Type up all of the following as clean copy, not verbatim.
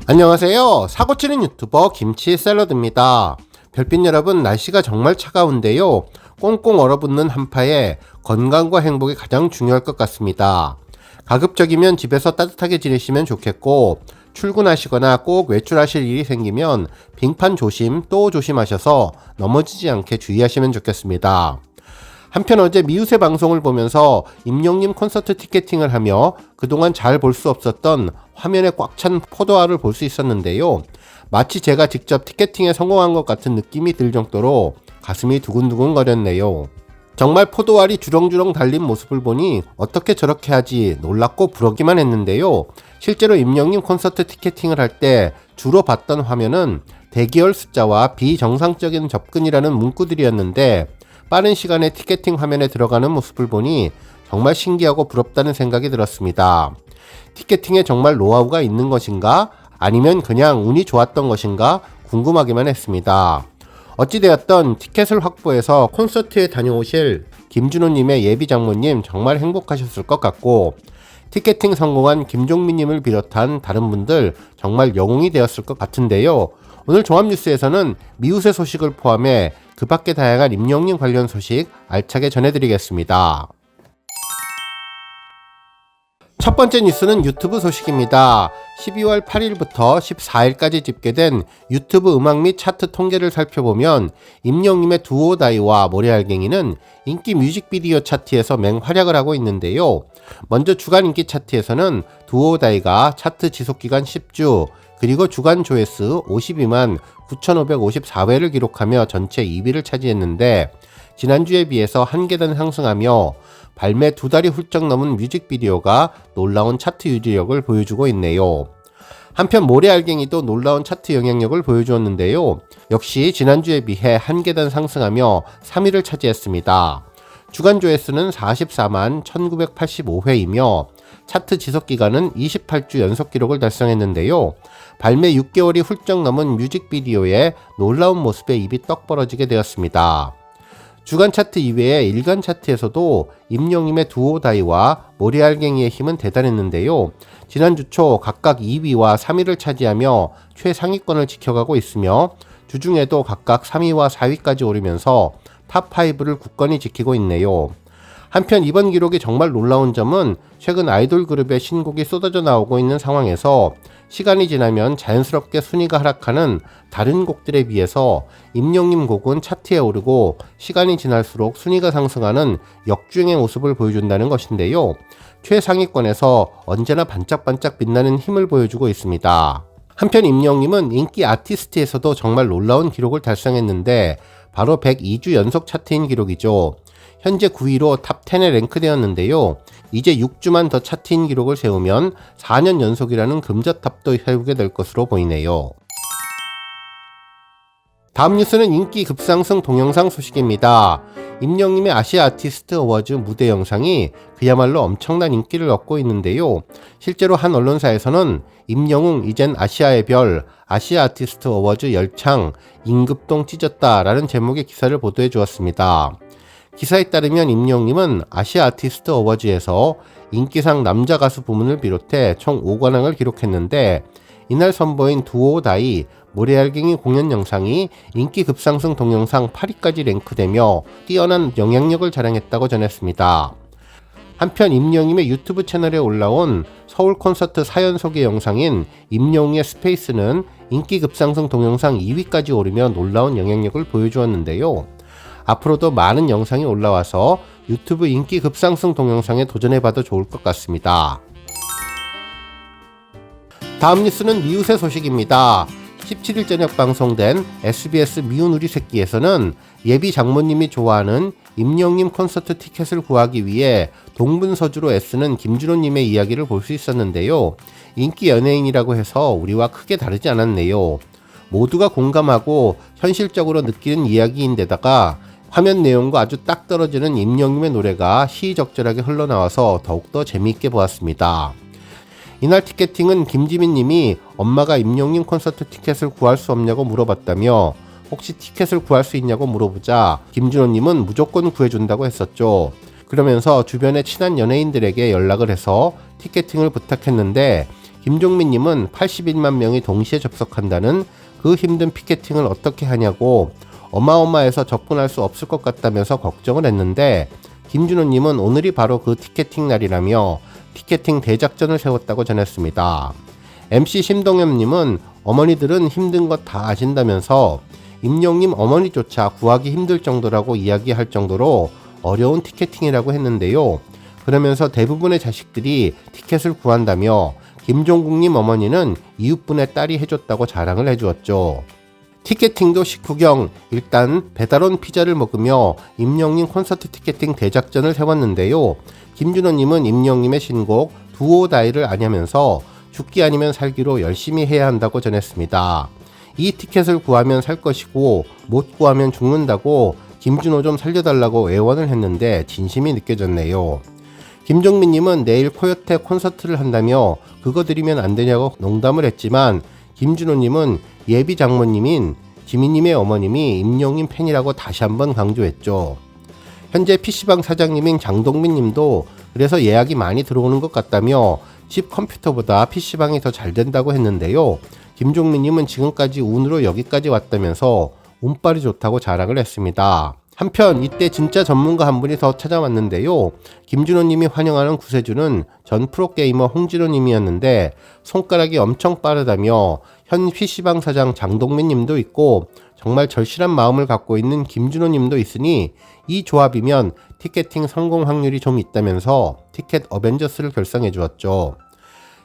안녕하세요. 사고치는 유튜버 김치샐러드입니다. 별빛 여러분, 날씨가 정말 차가운데요. 꽁꽁 얼어붙는 한파에 건강과 행복이 가장 중요할 것 같습니다. 가급적이면 집에서 따뜻하게 지내시면 좋겠고, 출근하시거나 꼭 외출하실 일이 생기면 빙판 조심 또 조심하셔서 넘어지지 않게 주의하시면 좋겠습니다. 한편 어제 미우새 방송을 보면서 임영님 콘서트 티켓팅을 하며 그동안 잘 볼 수 없었던 화면에 꽉 찬 포도알을 볼 수 있었는데요. 마치 제가 직접 티켓팅에 성공한 것 같은 느낌이 들 정도로 가슴이 두근두근 거렸네요. 정말 포도알이 주렁주렁 달린 모습을 보니 어떻게 저렇게 하지 놀랍고 부럽기만 했는데요. 실제로 임영님 콘서트 티켓팅을 할 때 주로 봤던 화면은 대기열 숫자와 비정상적인 접근이라는 문구들이었는데 빠른 시간에 티켓팅 화면에 들어가는 모습을 보니 정말 신기하고 부럽다는 생각이 들었습니다. 티켓팅에 정말 노하우가 있는 것인가? 아니면 그냥 운이 좋았던 것인가? 궁금하기만 했습니다. 어찌되었던 티켓을 확보해서 콘서트에 다녀오실 김준호님의 예비 장모님 정말 행복하셨을 것 같고, 티켓팅 성공한 김종민님을 비롯한 다른 분들 정말 영웅이 되었을 것 같은데요. 오늘 종합뉴스에서는 미우새 소식을 포함해 그 밖의 다양한 임영님 관련 소식 알차게 전해드리겠습니다. 첫 번째 뉴스는 유튜브 소식입니다. 12월 8일부터 14일까지 집계된 유튜브 음악 및 차트 통계를 살펴보면 임영님의 두오다이와 모래알갱이는 인기 뮤직비디오 차트에서 맹활약을 하고 있는데요. 먼저 주간 인기 차트에서는 두오다이가 차트 지속기간 10주, 그리고 주간 조회수 52만 9,554회를 기록하며 전체 2위를 차지했는데, 지난주에 비해서 한 계단 상승하며 발매 2달이 훌쩍 넘은 뮤직비디오가 놀라운 차트 유지력을 보여주고 있네요. 한편 모래알갱이도 놀라운 차트 영향력을 보여주었는데요. 역시 지난주에 비해 한 계단 상승하며 3위를 차지했습니다. 주간 조회수는 44만 1985회이며 차트 지속기간은 28주 연속 기록을 달성했는데요. 발매 6개월이 훌쩍 넘은 뮤직비디오의 놀라운 모습에 입이 떡 벌어지게 되었습니다. 주간 차트 이외에 일간 차트에서도 임영님의 두오다이와 모래알갱이의 힘은 대단했는데요. 지난주 초 각각 2위와 3위를 차지하며 최상위권을 지켜가고 있으며 주중에도 각각 3위와 4위까지 오르면서 탑5를 굳건히 지키고 있네요. 한편 이번 기록이 정말 놀라운 점은 최근 아이돌 그룹의 신곡이 쏟아져 나오고 있는 상황에서 시간이 지나면 자연스럽게 순위가 하락하는 다른 곡들에 비해서 임영님 곡은 차트에 오르고 시간이 지날수록 순위가 상승하는 역주행의 모습을 보여준다는 것인데요. 최상위권에서 언제나 반짝반짝 빛나는 힘을 보여주고 있습니다. 한편 임영님은 인기 아티스트에서도 정말 놀라운 기록을 달성했는데 바로 102주 연속 차트인 기록이죠. 현재 9위로 탑10에 랭크되었는데요. 이제 6주만 더 차트인 기록을 세우면 4년 연속이라는 금자탑도 세우게 될 것으로 보이네요. 다음 뉴스는 인기 급상승 동영상 소식입니다. 임영님의 아시아 아티스트 어워즈 무대 영상이 그야말로 엄청난 인기를 얻고 있는데요. 실제로 한 언론사에서는 임영웅 이젠 아시아의 별, 아시아 아티스트 어워즈 열창, 임급동 찢었다 라는 제목의 기사를 보도해 주었습니다. 기사에 따르면 임영님은 아시아 아티스트 어워즈에서 인기상 남자 가수 부문을 비롯해 총 5관왕을 기록했는데, 이날 선보인 두오다이 모래알갱이 공연 영상이 인기 급상승 동영상 8위까지 랭크되며 뛰어난 영향력을 자랑했다고 전했습니다. 한편 임영님의 유튜브 채널에 올라온 서울 콘서트 사연 소개 영상인 임영웅의 스페이스는 인기 급상승 동영상 2위까지 오르며 놀라운 영향력을 보여주었는데요. 앞으로도 많은 영상이 올라와서 유튜브 인기 급상승 동영상에 도전해봐도 좋을 것 같습니다. 다음 뉴스는 미우새 소식입니다. 17일 저녁 방송된 SBS 미운 우리 새끼에서는 예비 장모님이 좋아하는 임영님 콘서트 티켓을 구하기 위해 동분서주로 애쓰는 김준호님의 이야기를 볼 수 있었는데요. 인기 연예인이라고 해서 우리와 크게 다르지 않았네요. 모두가 공감하고 현실적으로 느끼는 이야기인데다가 화면 내용과 아주 딱 떨어지는 임영님의 노래가 시의적절하게 흘러나와서 더욱더 재미있게 보았습니다. 이날 티켓팅은 김지민님이 엄마가 임영님 콘서트 티켓을 구할 수 없냐고 물어봤다며 혹시 티켓을 구할 수 있냐고 물어보자 김준호님은 무조건 구해준다고 했었죠. 그러면서 주변의 친한 연예인들에게 연락을 해서 티켓팅을 부탁했는데 김종민님은 81만 명이 동시에 접속한다는 그 힘든 피켓팅을 어떻게 하냐고 어마어마해서 접근할 수 없을 것 같다면서 걱정을 했는데, 김준호님은 오늘이 바로 그 티켓팅 날이라며 티켓팅 대작전을 세웠다고 전했습니다. MC 심동엽님은 어머니들은 힘든 것 다 아신다면서 임영님 어머니조차 구하기 힘들 정도라고 이야기할 정도로 어려운 티켓팅이라고 했는데요. 그러면서 대부분의 자식들이 티켓을 구한다며 김종국님 어머니는 이웃분의 딸이 해줬다고 자랑을 해주었죠. 티켓팅도 식후경, 일단 배달온 피자를 먹으며 임영님 콘서트 티켓팅 대작전을 세웠는데요. 김준호님은 임영님의 신곡 두오다이를 아냐면서 죽기 아니면 살기로 열심히 해야 한다고 전했습니다. 이 티켓을 구하면 살 것이고 못 구하면 죽는다고 김준호 좀 살려달라고 애원을 했는데 진심이 느껴졌네요. 김종민님은 내일 코요태 콘서트를 한다며 그거 드리면 안 되냐고 농담을 했지만, 김준호님은 예비 장모님인 지민님의 어머님이 임영님 팬이라고 다시 한번 강조했죠. 현재 PC방 사장님인 장동민님도 그래서 예약이 많이 들어오는 것 같다며 집 컴퓨터보다 PC방이 더 잘 된다고 했는데요. 김종민님은 지금까지 운으로 여기까지 왔다면서 운빨이 좋다고 자랑을 했습니다. 한편 이때 진짜 전문가 한 분이 더 찾아왔는데요. 김준호님이 환영하는 구세주는 전 프로게이머 홍진호님이었는데 손가락이 엄청 빠르다며 현 PC방 사장 장동민님도 있고 정말 절실한 마음을 갖고 있는 김준호님도 있으니 이 조합이면 티켓팅 성공 확률이 좀 있다면서 티켓 어벤져스를 결성해 주었죠.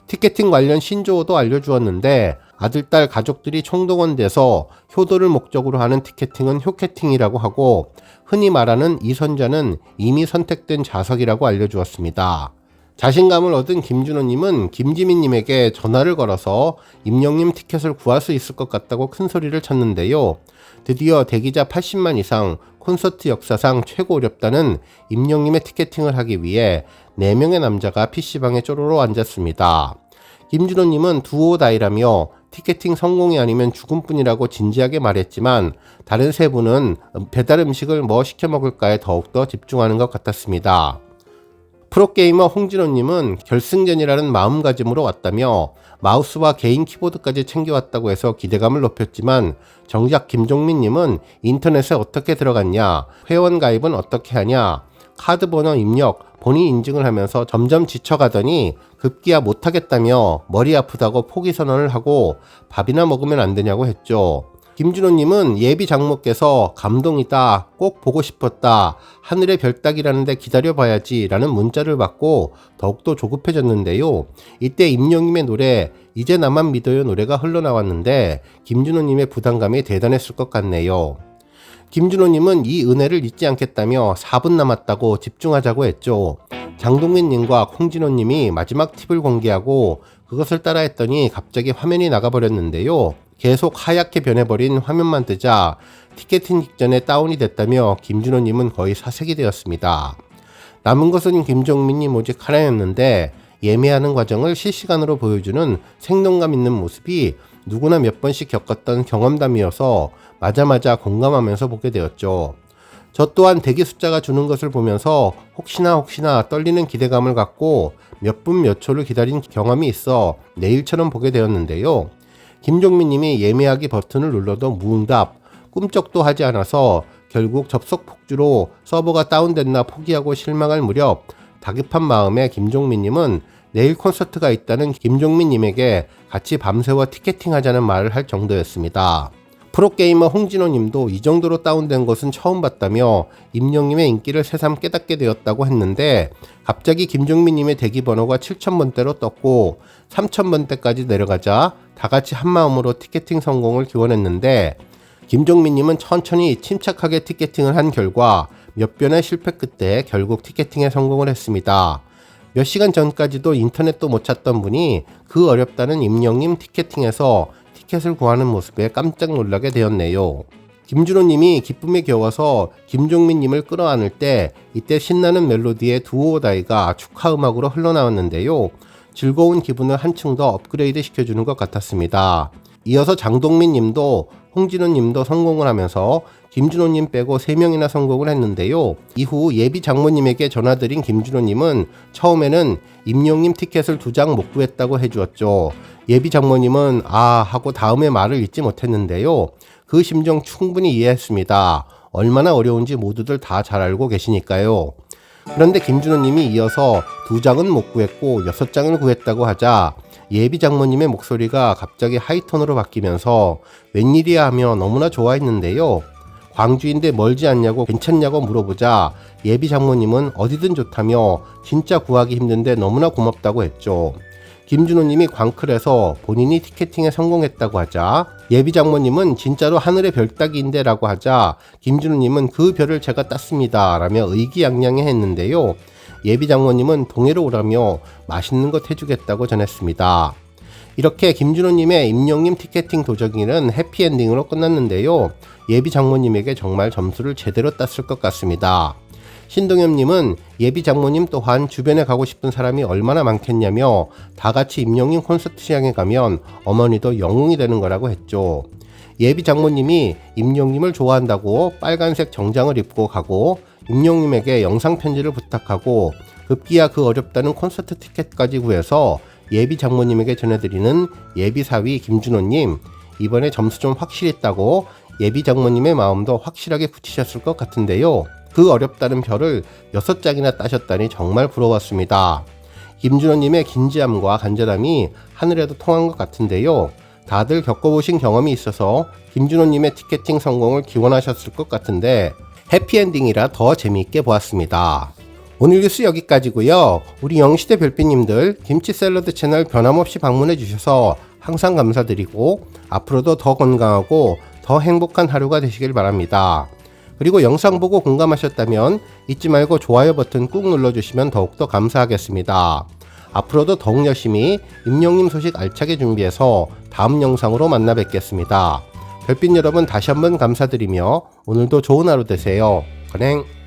티켓팅 관련 신조어도 알려주었는데 아들, 딸, 가족들이 총동원돼서 효도를 목적으로 하는 티켓팅은 효캐팅이라고 하고, 흔히 말하는 이선자는 이미 선택된 좌석이라고 알려주었습니다. 자신감을 얻은 김준호님은 김지민님에게 전화를 걸어서 임영님 티켓을 구할 수 있을 것 같다고 큰 소리를 쳤는데요. 드디어 대기자 80만 이상, 콘서트 역사상 최고 어렵다는 임영님의 티켓팅을 하기 위해 4명의 남자가 PC방에 쪼로로 앉았습니다. 김준호님은 두오다이라며 티켓팅 성공이 아니면 죽음뿐이라고 진지하게 말했지만, 다른 세 분은 배달 음식을 뭐 시켜 먹을까에 더욱더 집중하는 것 같았습니다. 프로게이머 홍진호님은 결승전이라는 마음가짐으로 왔다며 마우스와 개인 키보드까지 챙겨왔다고 해서 기대감을 높였지만, 정작 김종민님은 인터넷에 어떻게 들어갔냐, 회원 가입은 어떻게 하냐, 카드 번호 입력, 본인 인증을 하면서 점점 지쳐가더니 급기야 못하겠다며 머리 아프다고 포기 선언을 하고 밥이나 먹으면 안 되냐고 했죠. 김준호님은 예비 장모께서 감동이다, 꼭 보고 싶었다, 하늘의 별따기라는데 기다려봐야지 라는 문자를 받고 더욱더 조급해졌는데요. 이때 임영님의 노래 이제 나만 믿어요 노래가 흘러나왔는데 김준호님의 부담감이 대단했을 것 같네요. 김준호님은 이 은혜를 잊지 않겠다며 4분 남았다고 집중하자고 했죠. 장동민님과 홍진호님이 마지막 팁을 공개하고 그것을 따라했더니 갑자기 화면이 나가버렸는데요. 계속 하얗게 변해버린 화면만 뜨자 티켓팅 직전에 다운이 됐다며 김준호님은 거의 사색이 되었습니다. 남은 것은 김종민님 오직 하나였는데 예매하는 과정을 실시간으로 보여주는 생동감 있는 모습이 누구나 몇 번씩 겪었던 경험담이어서 맞아 공감하면서 보게 되었죠. 저 또한 대기 숫자가 주는 것을 보면서 혹시나 떨리는 기대감을 갖고 몇 분 몇 초를 기다린 경험이 있어 내일처럼 보게 되었는데요. 김종민님이 예매하기 버튼을 눌러도 무응답, 꿈쩍도 하지 않아서 결국 접속 폭주로 서버가 다운됐나 포기하고 실망할 무렵 다급한 마음에 김종민님은 내일 콘서트가 있다는 김종민님에게 같이 밤새워 티켓팅하자는 말을 할 정도였습니다. 프로게이머 홍진호님도 이 정도로 다운된 것은 처음 봤다며 임영님의 인기를 새삼 깨닫게 되었다고 했는데, 갑자기 김종민님의 대기번호가 7000번대로 떴고 3000번대까지 내려가자 다같이 한마음으로 티켓팅 성공을 기원했는데, 김종민님은 천천히 침착하게 티켓팅을 한 결과 몇 번의 실패 끝에 결국 티켓팅에 성공을 했습니다. 몇 시간 전까지도 인터넷도 못 찾던 분이 그 어렵다는 임영님 티켓팅에서 티켓을 구하는 모습에 깜짝 놀라게 되었네요. 김준호님이 기쁨에 겨워서 김종민님을 끌어안을 때 이때 신나는 멜로디의 두오다이가 축하음악으로 흘러나왔는데요. 즐거운 기분을 한층 더 업그레이드 시켜주는 것 같았습니다. 이어서 장동민님도 홍진호님도 성공을 하면서 김준호님 빼고 3명이나 성공을 했는데요. 이후 예비 장모님에게 전화드린 김준호님은 처음에는 임영님 티켓을 2장 못 구했다고 해주었죠. 예비 장모님은 아 하고 다음에 말을 잇지 못했는데요. 그 심정 충분히 이해했습니다. 얼마나 어려운지 모두들 다 잘 알고 계시니까요. 그런데 김준호님이 이어서 2장은 못 구했고 6장을 구했다고 하자 예비 장모님의 목소리가 갑자기 하이톤으로 바뀌면서 웬일이야 하며 너무나 좋아했는데요. 광주인데 멀지 않냐고 괜찮냐고 물어보자 예비 장모님은 어디든 좋다며 진짜 구하기 힘든데 너무나 고맙다고 했죠. 김준호님이 광클에서 본인이 티켓팅에 성공했다고 하자 예비 장모님은 진짜로 하늘의 별 따기인데 라고 하자 김준호님은 그 별을 제가 땄습니다 라며 의기양양해 했는데요. 예비 장모님은 동해로 오라며 맛있는 것 해주겠다고 전했습니다. 이렇게 김준호님의 임영님 티켓팅 도적기는 해피엔딩으로 끝났는데요. 예비 장모님에게 정말 점수를 제대로 땄을 것 같습니다. 신동엽님은 예비 장모님 또한 주변에 가고 싶은 사람이 얼마나 많겠냐며 다같이 임영님 콘서트 시장에 가면 어머니도 영웅이 되는 거라고 했죠. 예비 장모님이 임영님을 좋아한다고 빨간색 정장을 입고 가고 임영님에게 영상 편지를 부탁하고 급기야 그 어렵다는 콘서트 티켓까지 구해서 예비 장모님에게 전해드리는 예비 사위 김준호님, 이번에 점수 좀 확실히 따고 예비 장모님의 마음도 확실하게 붙이셨을 것 같은데요. 그 어렵다는 별을 6장이나 따셨다니 정말 부러웠습니다. 김준호님의 긴지함과 간절함이 하늘에도 통한 것 같은데요. 다들 겪어보신 경험이 있어서 김준호님의 티켓팅 성공을 기원하셨을 것 같은데 해피엔딩이라 더 재미있게 보았습니다. 오늘 뉴스 여기까지고요. 우리 영시대 별빛님들 김치샐러드 채널 변함없이 방문해 주셔서 항상 감사드리고 앞으로도 더 건강하고 더 행복한 하루가 되시길 바랍니다. 그리고 영상 보고 공감하셨다면 잊지 말고 좋아요 버튼 꾹 눌러주시면 더욱더 감사하겠습니다. 앞으로도 더욱 열심히 임영님 소식 알차게 준비해서 다음 영상으로 만나 뵙겠습니다. 별빛 여러분 다시 한번 감사드리며 오늘도 좋은 하루 되세요. 건행.